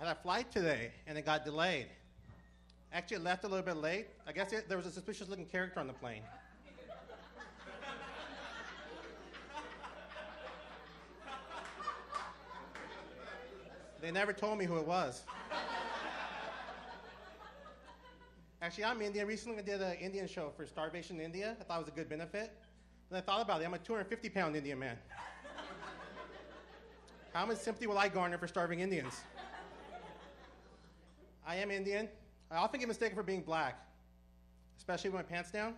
had a flight today, and it got delayed. Actually, it left a little bit late. I guess there was a suspicious-looking character on the plane. They never told me who it was. Actually, I'm Indian. Recently, I did an Indian show for Starvation in India. I thought it was a good benefit. Then I thought about it. I'm a 250-pound Indian man. How much sympathy will I garner for starving Indians? I am Indian. I often get mistaken for being black, especially with my pants down.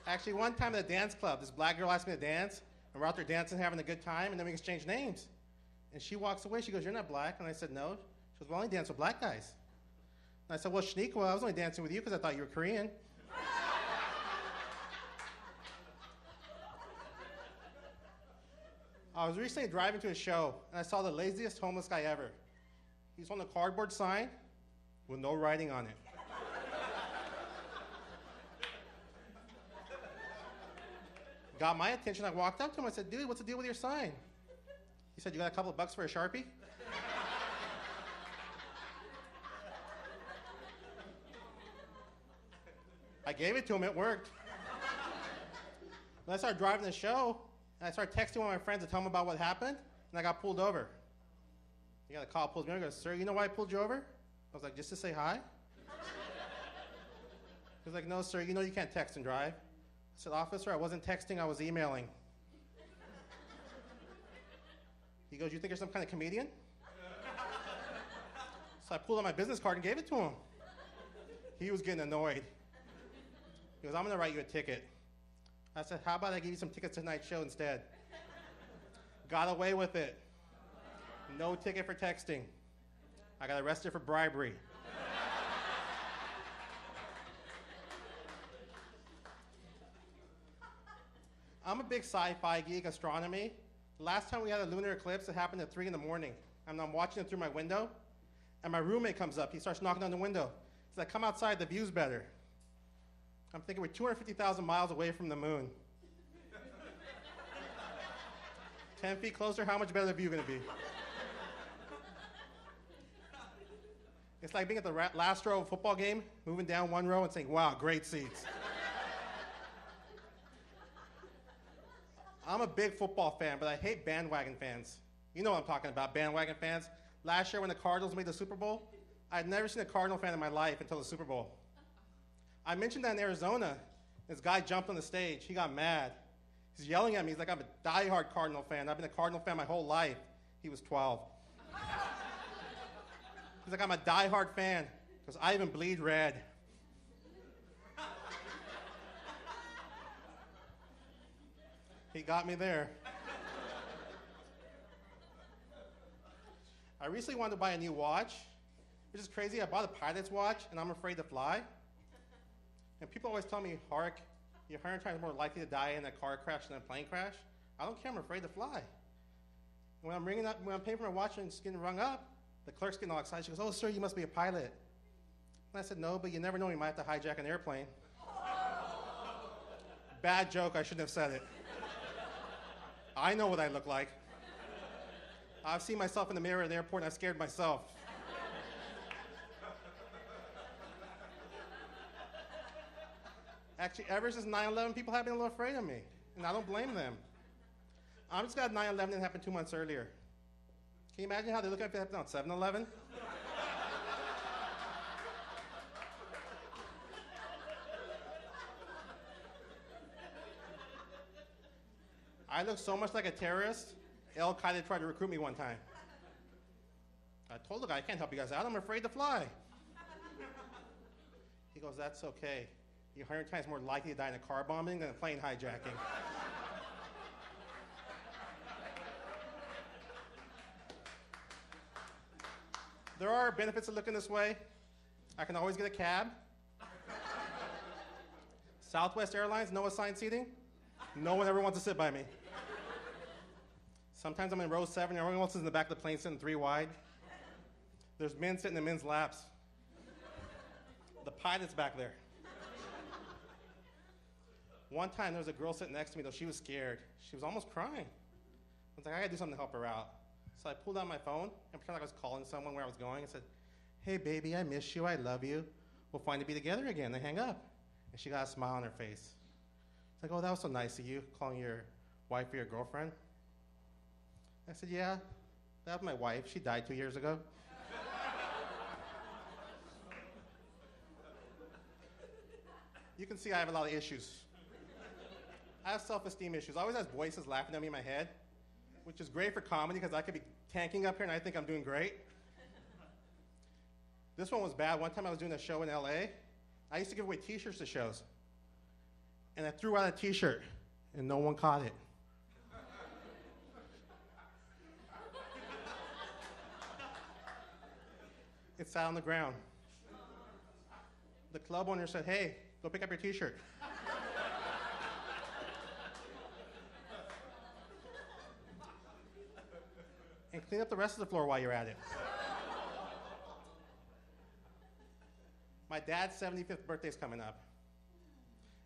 Actually, one time at a dance club, this black girl asked me to dance, and we're out there dancing, having a good time, and then we exchanged names. And she walks away. She goes, "You're not black." And I said, "No." She goes, "Well, I only dance with black guys." And I said, "Well, Shaniqua, I was only dancing with you because I thought you were Korean." I was recently driving to a show, and I saw the laziest homeless guy ever. He's on a cardboard sign with no writing on it. Got my attention. I walked up to him. I said, "Dude, what's the deal with your sign?" He said, "You got a couple of bucks for a Sharpie?" I gave it to him. It worked. Then I started driving the show, and I started texting one of my friends to tell him about what happened, and I got pulled over. He got a call, pulls me over, and goes, "Sir, you know why I pulled you over?" I was like, "Just to say hi?" He was like, "No, sir, you know you can't text and drive." I said, "Officer, I wasn't texting, I was emailing." He goes, "You think you're some kind of comedian?" So I pulled out my business card and gave it to him. He was getting annoyed. He goes, "I'm going to write you a ticket." I said, "How about I give you some tickets to tonight's show instead?" Got away with it. No ticket for texting. I got arrested for bribery. I'm a big sci-fi geek, astronomy. The last time we had a lunar eclipse, it happened at 3 in the morning. And I'm watching it through my window, and my roommate comes up. He starts knocking on the window. He's like, "Come outside, the view's better." I'm thinking we're 250,000 miles away from the moon. 10 feet closer, how much better the view going to be? It's like being at the last row of a football game, moving down one row and saying, "Wow, great seats." I'm a big football fan, but I hate bandwagon fans. You know what I'm talking about, bandwagon fans. Last year when the Cardinals made the Super Bowl, I had never seen a Cardinal fan in my life until the Super Bowl. I mentioned that in Arizona. This guy jumped on the stage. He got mad. He's yelling at me. He's like, "I'm a diehard Cardinal fan. I've been a Cardinal fan my whole life." He was 12. He's like, "I'm a diehard fan because I even bleed red." He got me there. I recently wanted to buy a new watch, which is crazy. I bought a pilot's watch, and I'm afraid to fly. And people always tell me, "Hark, you're 100 times more likely to die in a car crash than a plane crash." I don't care. I'm afraid to fly. And when I'm paying for my watch and it's getting rung up, the clerk's getting all excited. She goes, "Oh, sir, you must be a pilot." And I said, "No, but you never know. You might have to hijack an airplane." Bad joke. I shouldn't have said it. I know what I look like. I've seen myself in the mirror at the airport and I've scared myself. Actually, ever since 9/11, people have been a little afraid of me, and I don't blame them. I'm just glad 9/11 didn't happen 2 months earlier. Can you imagine how they look at it if it happened on 7/11? I look so much like a terrorist, Al-Qaeda tried to recruit me one time. I told the guy, "I can't help you guys out. I'm afraid to fly." He goes, "That's okay. You're 100 times more likely to die in a car bombing than a plane hijacking." There are benefits of looking this way. I can always get a cab. Southwest Airlines, no assigned seating. No one ever wants to sit by me. Sometimes I'm in row 7, and everyone else is in the back of the plane sitting 3 wide. There's men sitting in men's laps. The pilot's back there. One time there was a girl sitting next to me, though she was scared. She was almost crying. I was like, I gotta do something to help her out. So I pulled out my phone and pretended like I was calling someone where I was going and said, hey baby, I miss you, I love you. We'll finally be together again. They hang up. And she got a smile on her face. It's like, oh, that was so nice of you, calling your wife or your girlfriend. I said, yeah, that was my wife. She died 2 years ago. You can see I have a lot of issues. I have self-esteem issues. I always have voices laughing at me in my head, which is great for comedy because I could be tanking up here and I think I'm doing great. This one was bad. One time I was doing a show in LA. I used to give away t-shirts to shows. And I threw out a t-shirt and no one caught it. It sat on the ground. The club owner said, hey, go pick up your t-shirt. And clean up the rest of the floor while you're at it. My dad's 75th birthday is coming up.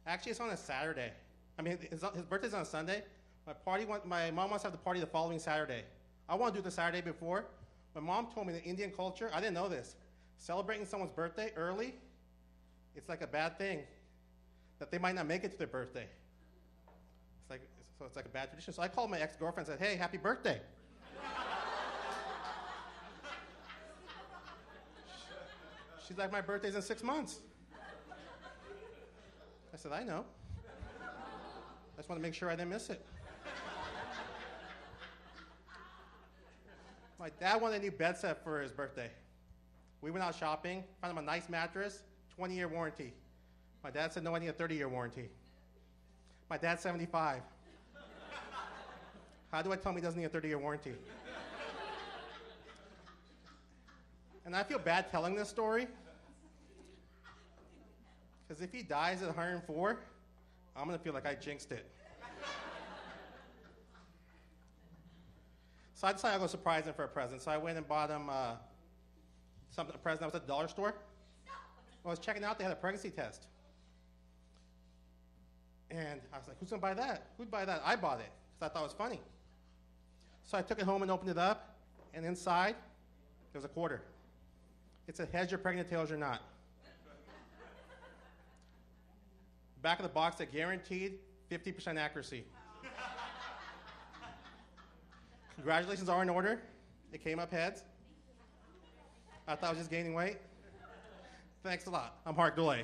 Actually, it's on a Saturday. I mean, his birthday's on a Sunday. My mom wants to have the party the following Saturday. I want to do it the Saturday before. My mom told me in the Indian culture, I didn't know this, celebrating someone's birthday early, it's like a bad thing, that they might not make it to their birthday. It's like a bad tradition. So I called my ex-girlfriend and said, hey, happy birthday. She's like, my birthday's in 6 months. I said, I know. I just want to make sure I didn't miss it. My dad wanted a new bed set for his birthday. We went out shopping, found him a nice mattress, 20-year warranty. My dad said, no, I need a 30-year warranty. My dad's 75. How do I tell him he doesn't need a 30-year warranty? And I feel bad telling this story, because if he dies at 104, I'm going to feel like I jinxed it. So I decided I'd go surprise him for a present. So I went and bought him a present that was at the dollar store. I was checking out, they had a pregnancy test. And I was like, who's going to buy that? Who'd buy that? I bought it, because I thought it was funny. So I took it home and opened it up, and inside, there was a quarter. It said, heads you're pregnant, tails you're not. Back of the box said, guaranteed 50% accuracy. Congratulations are in order. It came up heads. I thought I was just gaining weight. Thanks a lot. I'm Hark Dulai.